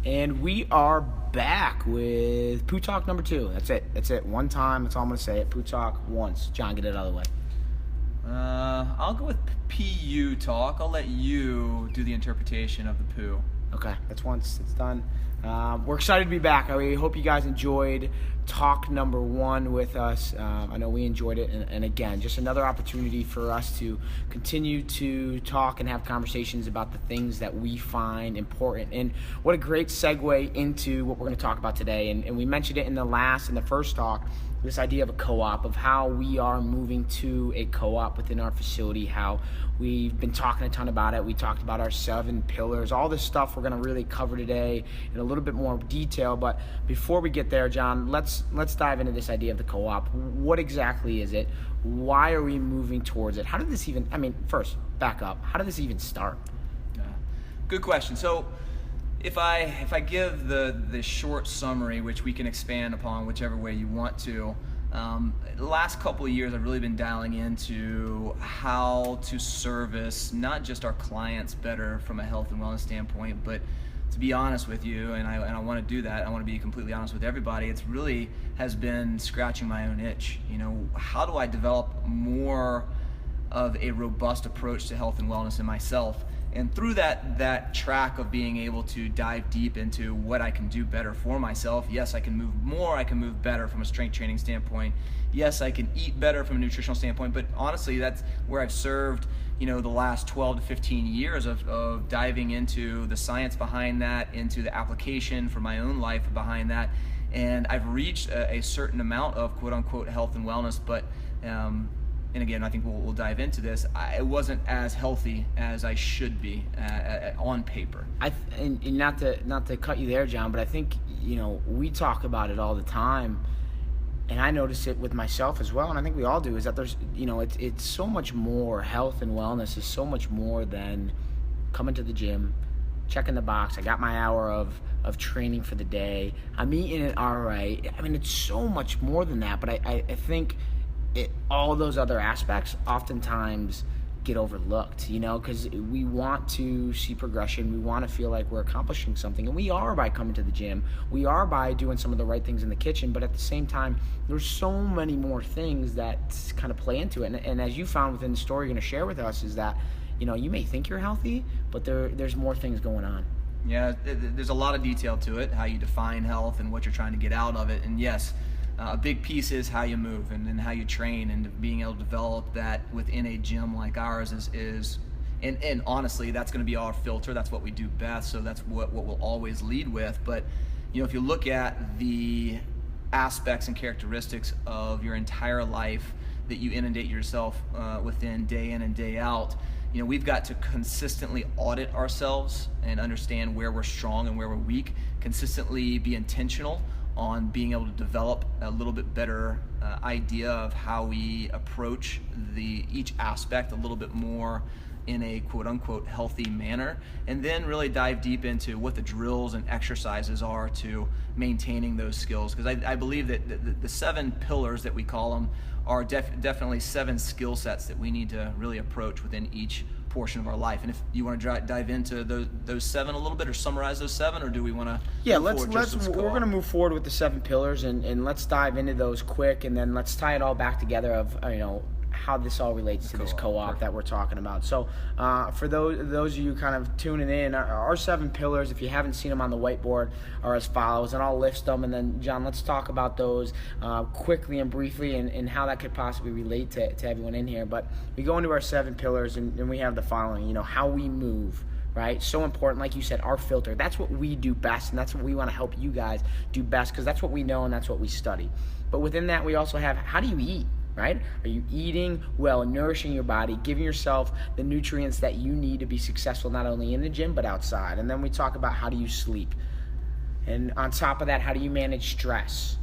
And we are back with Poo Talk number 2. That's it. One time. That's all I'm going to say. Poo Talk once. John, get it out of the way. I'll go with PU Talk. I'll let you do the interpretation of the poo. Okay, that's once. It's done. We're excited to be back. I hope you guys enjoyed talk number 1 with us. I know we enjoyed it, and again, just another opportunity for us to continue to talk and have conversations about the things that we find important. And what a great segue into what we're going to talk about today. And we mentioned it in the first talk, this idea of a co-op, of how we are moving to a co-op within our facility, how we've been talking a ton about it. We talked about our 7 pillars, all this stuff we're going to really cover today in a little bit more detail. But before we get there, John, let's dive into this idea of the co-op. What exactly is it? Why are we moving towards it? How did this even, first, back up. How did this even start? Good question. So if I give the short summary, which we can expand upon whichever way you want to, the last couple of years I've really been dialing into how to service not just our clients better from a health and wellness standpoint, but to be honest with you, and I want to do that, I want to be completely honest with everybody, it's really has been scratching my own itch. How do I develop more of a robust approach to health and wellness in myself? And through that track of being able to dive deep into what I can do better for myself, yes, I can move more, I can move better from a strength training standpoint. Yes, I can eat better from a nutritional standpoint, but honestly, that's where I've served, the last 12 to 15 years of diving into the science behind that, into the application for my own life behind that. And I've reached a certain amount of quote unquote health and wellness, but and again, I think we'll dive into this. I wasn't as healthy as I should be on paper. And not to cut you there, John, but I think we talk about it all the time, and I notice it with myself as well, and I think we all do. Is that there's it's so much more. Health and wellness is so much more than coming to the gym, checking the box. I got my hour of training for the day. I'm eating it all right. It's so much more than that. But I think all those other aspects oftentimes get overlooked, because we want to see progression. We want to feel like we're accomplishing something, and we are by coming to the gym. We are by doing some of the right things in the kitchen, but at the same time, there's so many more things that kind of play into it. And as you found within the story you're going to share with us is that, you may think you're healthy, but there's more things going on. Yeah, there's a lot of detail to it, how you define health and what you're trying to get out of it. And yes, a big piece is how you move and how you train, and being able to develop that within a gym like ours is and honestly, that's going to be our filter. That's what we do best, so that's what we'll always lead with. But if you look at the aspects and characteristics of your entire life that you inundate yourself within day in and day out, we've got to consistently audit ourselves and understand where we're strong and where we're weak, consistently be intentional on being able to develop a little bit better idea of how we approach each aspect a little bit more in a quote-unquote healthy manner, and then really dive deep into what the drills and exercises are to maintaining those skills. Because I believe that the 7 pillars that we call them are definitely 7 skill sets that we need to really approach within each portion of our life. And if you want to dive into those 7 a little bit, or summarize those 7, or do we want to? Yeah, we're going to move forward with the 7 pillars, and let's dive into those quick, and then let's tie it all back together of how this all relates to this co-op that we're talking about. So for those of you kind of tuning in, our 7 pillars, if you haven't seen them on the whiteboard, are as follows, and I'll list them, and then John, let's talk about those quickly and briefly, and how that could possibly relate to everyone in here. But we go into our 7 pillars, and we have the following, how we move, right? So important, like you said, our filter. That's what we do best, and that's what we want to help you guys do best, because that's what we know and that's what we study. But within that, we also have, how do you eat? Right? Are you eating well, nourishing your body, giving yourself the nutrients that you need to be successful not only in the gym but outside? And then we talk about, how do you sleep? And on top of that, how do you manage stress?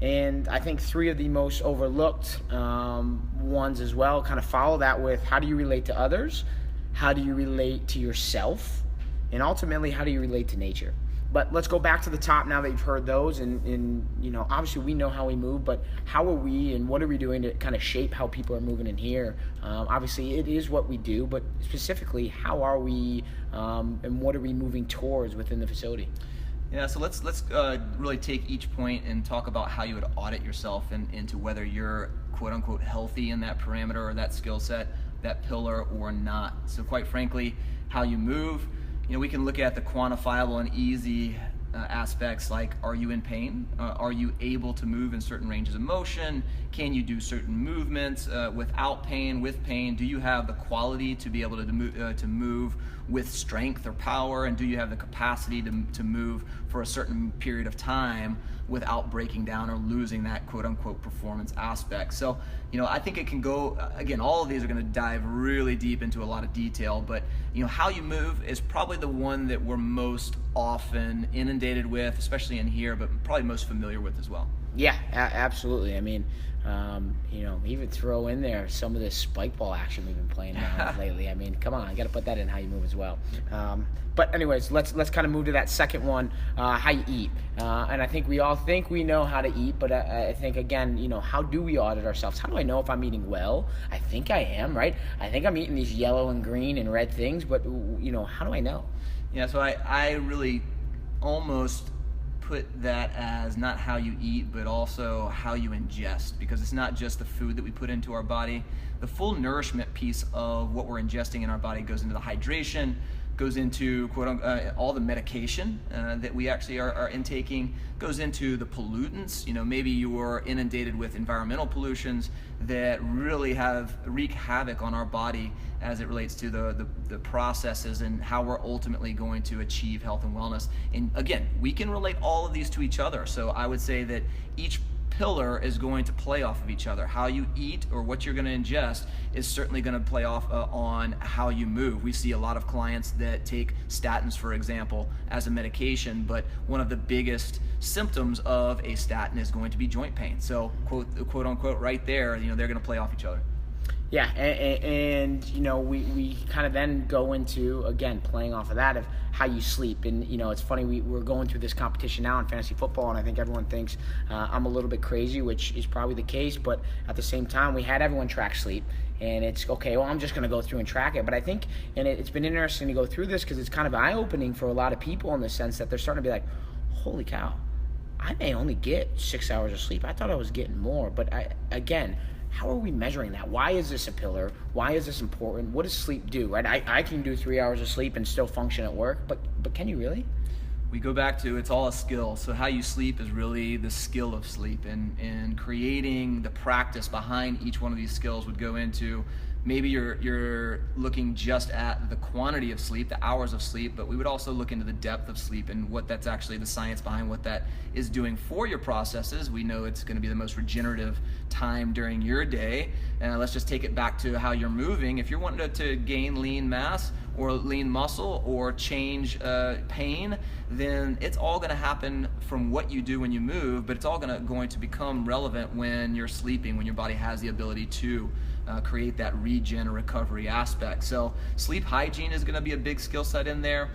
And I think 3 of the most overlooked ones as well kind of follow that with, how do you relate to others? How do you relate to yourself? And ultimately, how do you relate to nature? But let's go back to the top now that you've heard those, and obviously we know how we move, but how are we and what are we doing to kind of shape how people are moving in here? Obviously it is what we do, but specifically how are we and what are we moving towards within the facility? Yeah, so let's really take each point and talk about how you would audit yourself into whether you're quote unquote healthy in that parameter or that skill set, that pillar, or not. So quite frankly, how you move, we can look at the quantifiable and easy aspects like, are you in pain? Are you able to move in certain ranges of motion? Can you do certain movements without pain, with pain? Do you have the quality to be able to move with strength or power? And do you have the capacity to move for a certain period of time without breaking down or losing that quote unquote performance aspect? So, I think it can go, again, all of these are going to dive really deep into a lot of detail, but how you move is probably the one that we're most often inundated with, especially in here, but probably most familiar with as well. Yeah, absolutely. I mean, even throw in there some of this spike ball action we've been playing around lately. I mean, come on, I got to put that in how you move as well. But anyways, let's kind of move to that second one, how you eat. And I think we all think we know how to eat, but I think, again, how do we audit ourselves? How do I know if I'm eating well? I think I am, right? I think I'm eating these yellow and green and red things, but, how do I know? Yeah, so I really almost put that as not how you eat, but also how you ingest, because it's not just the food that we put into our body. The full nourishment piece of what we're ingesting in our body goes into the hydration, goes into all the medication that we actually are intaking, goes into the pollutants. Maybe you're inundated with environmental pollutions that really wreak havoc on our body as it relates to the processes and how we're ultimately going to achieve health and wellness. And again, we can relate all of these to each other. So I would say that each pillar is going to play off of each other. How you eat or what you're going to ingest is certainly going to play off on how you move. We see a lot of clients that take statins, for example, as a medication, but one of the biggest symptoms of a statin is going to be joint pain. So quote unquote right there, they're going to play off each other. Yeah, and we kind of then go into, again, playing off of that, of how you sleep. And it's funny, we're going through this competition now in fantasy football, and I think everyone thinks I'm a little bit crazy, which is probably the case, but at the same time, we had everyone track sleep, and it's okay, well, I'm just going to go through and track it. But I think, and it's been interesting to go through this because it's kind of eye-opening for a lot of people in the sense that they're starting to be like, holy cow, I may only get 6 hours of sleep. I thought I was getting more, but again, how are we measuring that? Why is this a pillar? Why is this important? What does sleep do? Right? I can do 3 hours of sleep and still function at work, but can you really? We go back to, it's all a skill. So how you sleep is really the skill of sleep, and creating the practice behind each one of these skills would go into, maybe you're looking just at the quantity of sleep, the hours of sleep, but we would also look into the depth of sleep and what that's actually, the science behind what that is doing for your processes. We know it's going to be the most regenerative time during your day. And let's just take it back to how you're moving. If you're wanting to gain lean mass or lean muscle or change pain, then it's all going to happen from what you do when you move, but it's all going to become relevant when you're sleeping, when your body has the ability to create that regen or recovery aspect. So sleep hygiene is going to be a big skill set in there.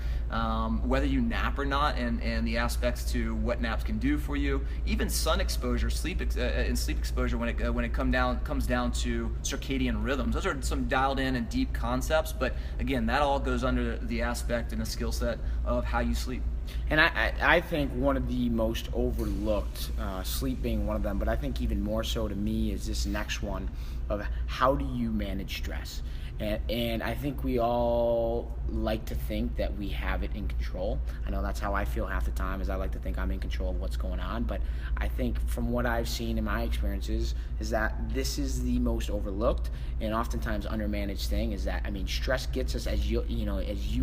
Whether you nap or not, and the aspects to what naps can do for you. Even sun exposure, sleep exposure when it comes down to circadian rhythms. Those are some dialed in and deep concepts, but again, that all goes under the aspect and the skill set of how you sleep. And I think one of the most overlooked, sleep being one of them, but I think even more so to me is this next one of how do you manage stress? And I think we all like to think that we have it in control. I know that's how I feel half the time, is I like to think I'm in control of what's going on. But I think from what I've seen in my experiences is that this is the most overlooked and oftentimes undermanaged thing, is that, I mean, stress gets us, as you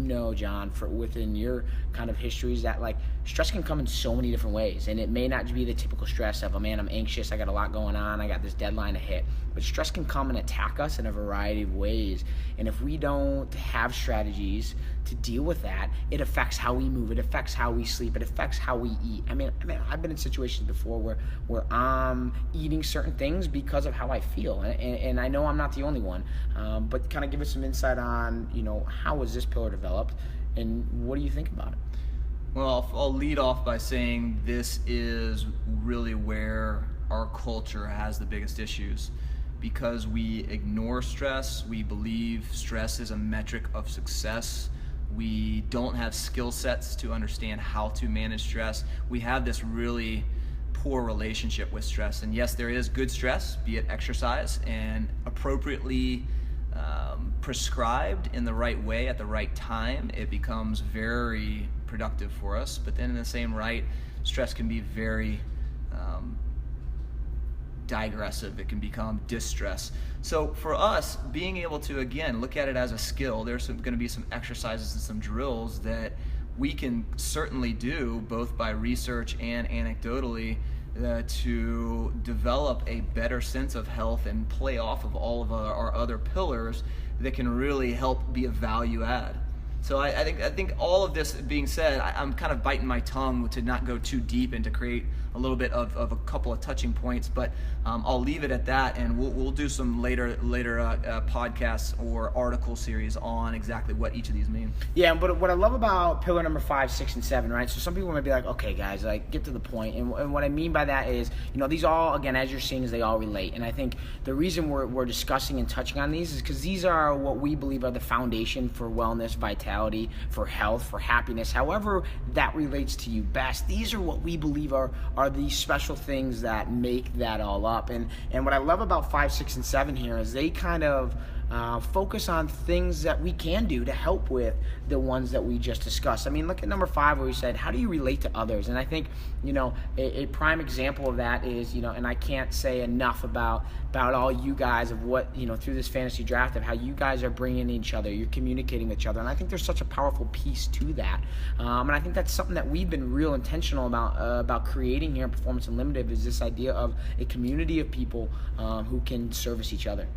know, John, within your kind of histories, that like stress can come in so many different ways. And it may not be the typical stress of, oh man, I'm anxious, I got a lot going on, I got this deadline to hit. But stress can come and attack us in a variety of ways. And if we don't have strategies to deal with that, it affects how we move, it affects how we sleep, it affects how we eat. I mean, I've been in situations before where I'm eating certain things because of how I feel. And I know I'm not the only one. But kind of give us some insight on, how was this pillar developed and what do you think about it? Well, I'll lead off by saying this is really where our culture has the biggest issues, because we ignore stress. We believe stress is a metric of success. We don't have skill sets to understand how to manage stress. We have this really poor relationship with stress. And yes, there is good stress, be it exercise, and appropriately prescribed in the right way at the right time, it becomes very productive for us. But then in the same right, stress can be very digressive. It can become distress. So for us, being able to, again, look at it as a skill, there's going to be some exercises and some drills that we can certainly do, both by research and anecdotally, to develop a better sense of health and play off of all of our other pillars that can really help be a value add. So I think all of this being said, I'm kind of biting my tongue to not go too deep and to create a little bit of a couple of touching points, but I'll leave it at that, and we'll do some later podcasts or article series on exactly what each of these mean. Yeah, but what I love about pillar number 5, 6, and 7, right? So some people might be like, okay, guys, like get to the point. And what I mean by that is, these all, again, as you're seeing, is they all relate. And I think the reason we're discussing and touching on these is because these are what we believe are the foundation for wellness, vitality, for health, for happiness, however that relates to you best. These are what we believe are these special things that make that all up. And what I love about 5, 6, and 7 here is they kind of focus on things that we can do to help with the ones that we just discussed. I mean, look at number 5 where we said, how do you relate to others? And I think, a prime example of that is, and I can't say enough about all you guys of what, through this fantasy draft of how you guys are bringing each other, you're communicating with each other. And I think there's such a powerful piece to that. And I think that's something that we've been real intentional about creating here at Performance Unlimited, is this idea of a community of people who can service each other.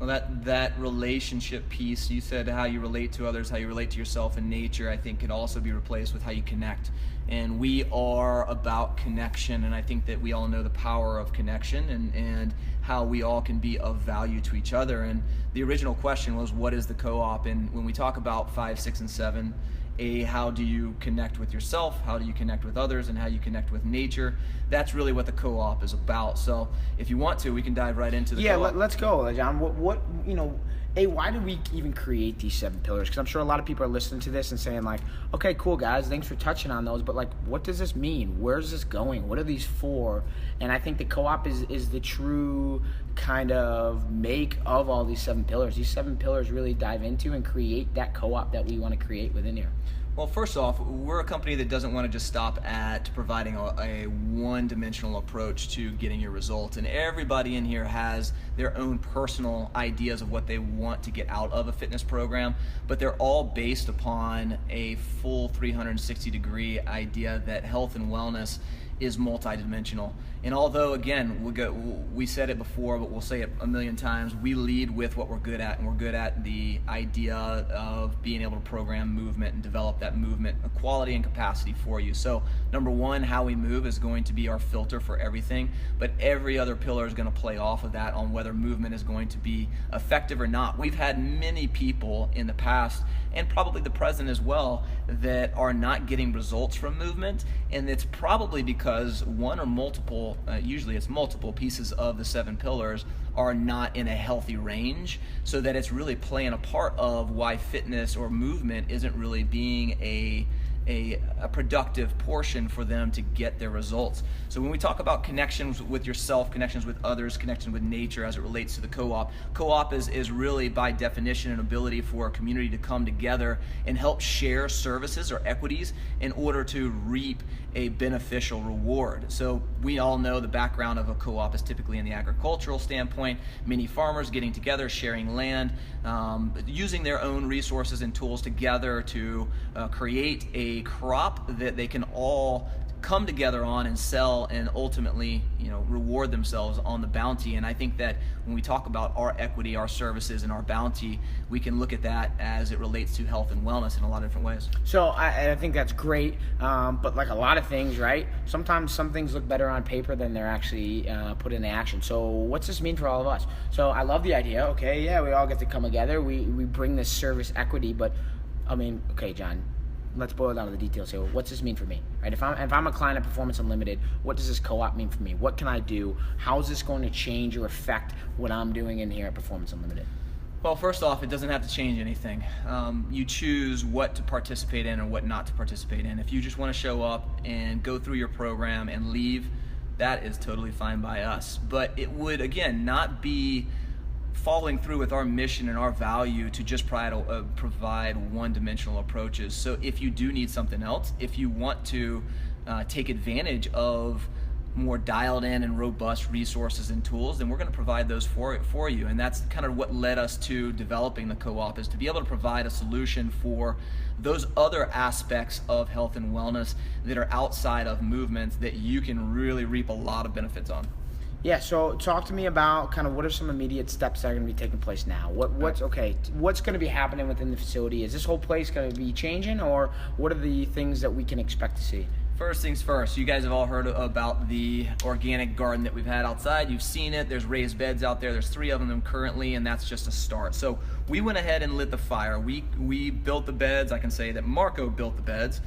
Well, that relationship piece, you said how you relate to others, how you relate to yourself and nature, I think can also be replaced with how you connect. And we are about connection, and I think that we all know the power of connection and how we all can be of value to each other. And the original question was, what is the co-op? And when we talk about 5, 6, and 7, how do you connect with yourself, how do you connect with others, and how you connect with nature? That's really what the co-op is about. So if you want to, we can dive right into the co-op. Yeah, let's go, John. What why did we even create these 7 pillars? Because I'm sure a lot of people are listening to this and saying like, okay, cool, guys, thanks for touching on those, but like, what does this mean? Where's this going? What are these for? And I think the co-op is the true kind of make of all these 7 pillars. These 7 pillars really dive into and create that co-op that we want to create within here. Well, first off, we're a company that doesn't want to just stop at providing a one-dimensional approach to getting your results. And everybody in here has their own personal ideas of what they want to get out of a fitness program, but they're all based upon a full 360-degree idea that health and wellness is multidimensional. And although, again, we said it before, but we'll say it a million times, we lead with what we're good at, and we're good at the idea of being able to program movement and develop that movement quality and capacity for you. So number 1, how we move is going to be our filter for everything, but every other pillar is going to play off of that on whether movement is going to be effective or not. We've had many people in the past, and probably the present as well, that are not getting results from movement, and it's probably because one or multiple, usually it's multiple pieces of the 7 pillars are not in a healthy range, so that it's really playing a part of why fitness or movement isn't really being a productive portion for them to get their results. So when we talk about connections with yourself, connections with others, connection with nature as it relates to the co-op is really by definition an ability for a community to come together and help share services or equities in order to reap a beneficial reward. So we all know the background of a co-op is typically in the agricultural standpoint, many farmers getting together, sharing land, using their own resources and tools together to create a crop that they can all come together on and sell and ultimately, reward themselves on the bounty. And I think that when we talk about our equity, our services, and our bounty, we can look at that as it relates to health and wellness in a lot of different ways. So I think that's great, but like a lot of things, right? Sometimes some things look better on paper than they're actually put into action. So what's this mean for all of us? So I love the idea. Okay, yeah, we all get to come together. We bring this service equity, but I mean, okay, John, let's boil it down to the details here. What's this mean for me, right? If I'm a client at Performance Unlimited, what does this co-op mean for me? What can I do? How is this going to change or affect what I'm doing in here at Performance Unlimited? Well, first off, it doesn't have to change anything. You choose what to participate in and what not to participate in. If you just want to show up and go through your program and leave, that is totally fine by us. But it would, again, not be following through with our mission and our value to just provide one-dimensional approaches. So if you do need something else, if you want to take advantage of more dialed in and robust resources and tools, then we're going to provide those for you. And that's kind of what led us to developing the co-op, is to be able to provide a solution for those other aspects of health and wellness that are outside of movements that you can really reap a lot of benefits on. Yeah, so talk to me about kind of what are some immediate steps that are going to be taking place now? What's going to be happening within the facility? Is this whole place going to be changing, or what are the things that we can expect to see? First things first, you guys have all heard about the organic garden that we've had outside. You've seen it. There's raised beds out there. There's 3 of them currently, and that's just a start. So we went ahead and lit the fire. We built the beds. I can say that Marco built the beds.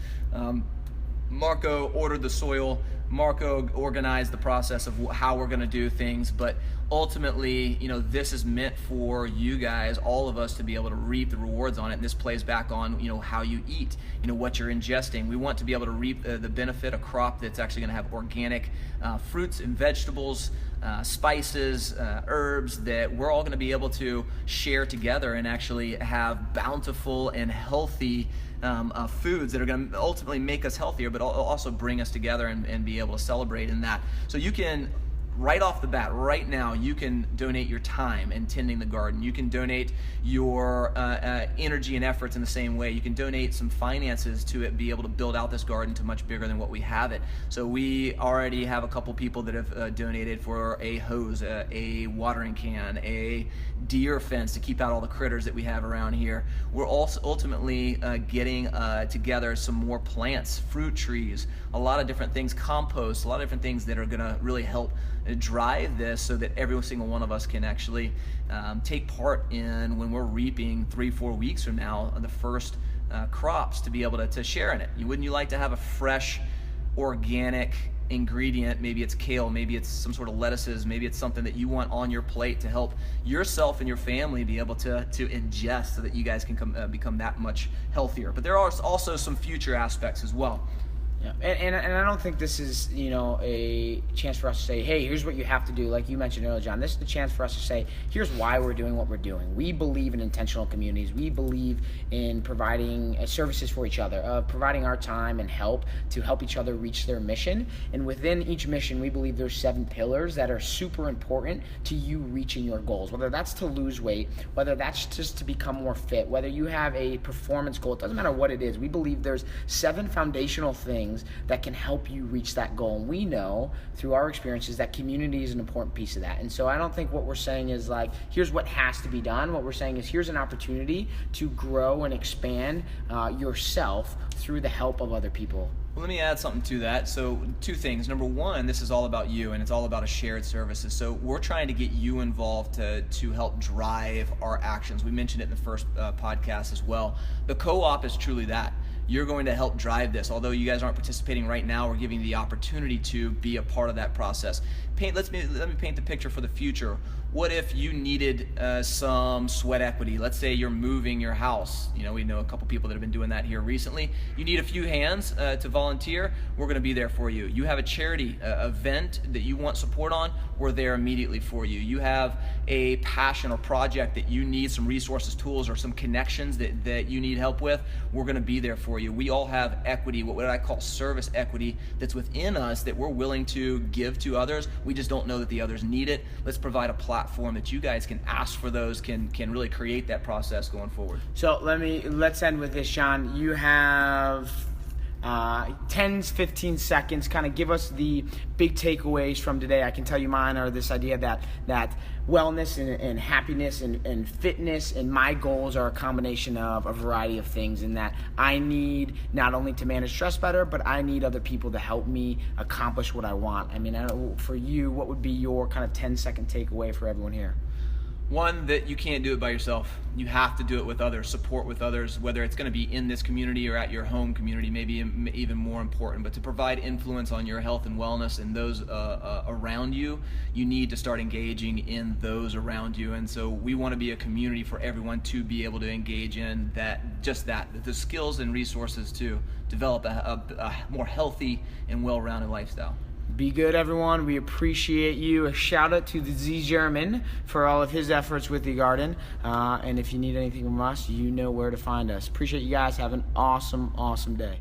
Marco ordered the soil. Marco organized the process of how we're going to do things, but ultimately, this is meant for you guys, all of us, to be able to reap the rewards on it. And this plays back on, how you eat, what you're ingesting. We want to be able to reap the benefit, a crop that's actually going to have organic fruits and vegetables, spices, herbs that we're all going to be able to share together and actually have bountiful and healthy foods that are going to ultimately make us healthier, but also bring us together and be able to celebrate in that. So you can, right off the bat, right now, you can donate your time in tending the garden. You can donate your energy and efforts in the same way. You can donate some finances to it, be able to build out this garden to much bigger than what we have it. So we already have a couple people that have donated for a hose, a watering can, a deer fence to keep out all the critters that we have around here. We're also ultimately getting together some more plants, fruit trees, a lot of different things, compost, a lot of different things that are going to really help drive this so that every single one of us can actually take part in, when we're reaping 3-4 weeks from now, the first crops, to be able to share in it. Wouldn't you like to have a fresh, organic ingredient? Maybe it's kale, maybe it's some sort of lettuces, maybe it's something that you want on your plate to help yourself and your family be able to ingest, so that you guys can become that much healthier. But there are also some future aspects as well. Yeah, and I don't think this is, a chance for us to say, hey, here's what you have to do. Like you mentioned earlier, John, this is the chance for us to say, here's why we're doing what we're doing. We believe in intentional communities. We believe in providing services for each other, providing our time and help to help each other reach their mission. And within each mission, we believe there's 7 pillars that are super important to you reaching your goals, whether that's to lose weight, whether that's just to become more fit, whether you have a performance goal. It doesn't matter what it is. We believe there's 7 foundational things that can help you reach that goal. And we know through our experiences that community is an important piece of that. And so I don't think what we're saying is like, here's what has to be done. What we're saying is, here's an opportunity to grow and expand yourself through the help of other people. Well, let me add something to that. So 2 things. Number 1, this is all about you, and it's all about a shared services. So we're trying to get you involved to help drive our actions. We mentioned it in the first podcast as well. The co-op is truly that. You're going to help drive this. Although you guys aren't participating right now, we're giving you the opportunity to be a part of that process. Let me paint the picture for the future. What if you needed some sweat equity? Let's say you're moving your house. We know a couple people that have been doing that here recently. You need a few hands to volunteer. We're going to be there for you. You have a charity event that you want support on. We're there immediately for you. You have a passion or project that you need some resources, tools, or some connections that you need help with. We're going to be there for you. We all have equity, what I call service equity, that's within us that we're willing to give to others. We just don't know that the others need it. Let's provide a platform that you guys can ask for those, can really create that process going forward. So let's end with this, Sean. You have 10-15 seconds. Kind of give us the big takeaways from today. I can tell you mine are this idea that wellness and happiness and fitness and my goals are a combination of a variety of things, and that I need not only to manage stress better, but I need other people to help me accomplish what I want. I mean, for you, what would be your kind of 10-second takeaway for everyone here? One, that you can't do it by yourself. You have to do it with others, support with others, whether it's going to be in this community or at your home community, maybe even more important. But to provide influence on your health and wellness and those around you, you need to start engaging in those around you. And so we want to be a community for everyone to be able to engage in the skills and resources to develop a more healthy and well-rounded lifestyle. Be good, everyone. We appreciate you. A shout out to the Z German for all of his efforts with the garden. And if you need anything from us, you know where to find us. Appreciate you guys. Have an awesome, awesome day.